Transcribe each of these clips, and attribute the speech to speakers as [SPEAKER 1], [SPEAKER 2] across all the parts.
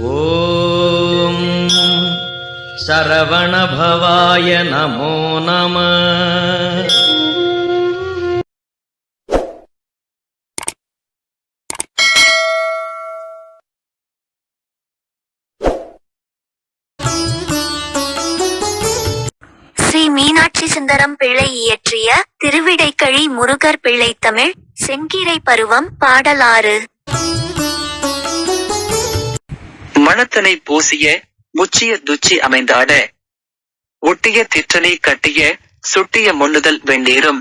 [SPEAKER 1] ஓம் சரவணபவாய நமோ நம.
[SPEAKER 2] ஸ்ரீ மீனாட்சி சுந்தரம் பிள்ளை இயற்றிய திருவிடைக்கழி முருகர் பிள்ளை தமிழ் செங்கீரை பருவம் பாடல் 6.
[SPEAKER 3] மணத்தனை பூசிய முச்சிய துச்சி அமைந்தாட ஒட்டிய திற்றனை கட்டிய சுட்டிய முன்னுதல் வெண்ணீரும்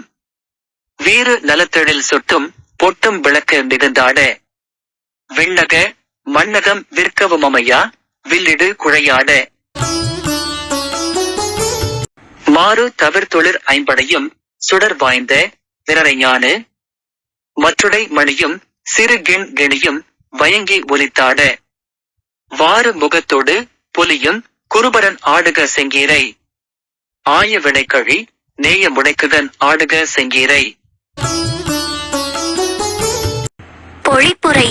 [SPEAKER 3] வீறு நலத்தெழில் சொட்டும் பொட்டும் விளக்க மிகுந்தாட விண்ணக மண்ணகம் விற்கவும் அமையா வில்லிடு குழையாட மாறு தவிர்த்தொழிற் ஐம்படையும் சுடர் வாய்ந்த நிறரைஞானு மற்றுடை மணியும் சிறு கிணியும் வயங்கி ஒலித்தாட வாறு முகத்தோடு புலியும் குருபரன் ஆடுக செங்கீரை ஆய வினைக்கழி நேய முனைக்குதன் ஆடுக செங்கீரை.
[SPEAKER 2] பொழிப்புரை.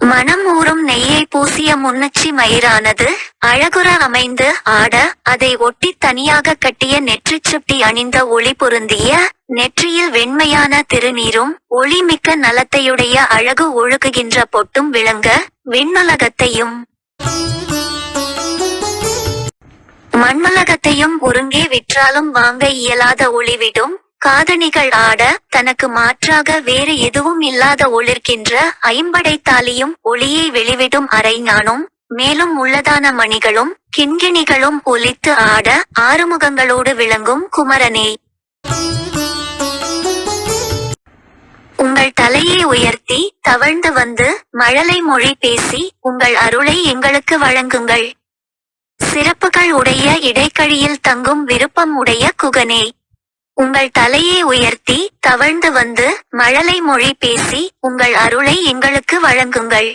[SPEAKER 2] மனம் ஊறும் நெய்யை பூசிய முன்னச்சி மயிரானது அழகுற அமைந்து ஆட அதை ஒட்டி தனியாக கட்டிய நெற்றிச் சுட்டி அணிந்த ஒளி பொருந்திய நெற்றியில் வெண்மையான திருநீரும் ஒளிமிக்க நலத்தையுடைய அழகு ஒழுகுகின்ற பொட்டும் விளங்க விண்ணுலகத்தையும் மண்ணுலகத்தையும் ஒருங்கே விற்றாலும் வாங்க இயலாத ஒளிவிடும் காதணிகள் ஆட தனக்கு மாற்றாக வேறு எதுவும் இல்லாத ஒளிர்கின்ற ஐம்படைத்தாலியும் ஒளியை வெளிவிடும் அரைஞானும் மேலும் உள்ளதான மணிகளும் கிண்கிணிகளும் ஒலித்து ஆட ஆறுமுகங்களோடு விளங்கும் குமரனே. உங்கள் தலையை உயர்த்தி தவழ்ந்து வந்து மழலை மொழி பேசி உங்கள் அருளை எங்களுக்கு வழங்குங்கள். சிறப்புகள் உடைய இடைக்கழியில் தங்கும் விருப்பம் உடைய குகனே. உங்கள் தலையை உயர்த்தி தவழ்ந்து வந்து மழலை மொழி பேசி உங்கள் அருளை எங்களுக்கு வழங்குங்கள்.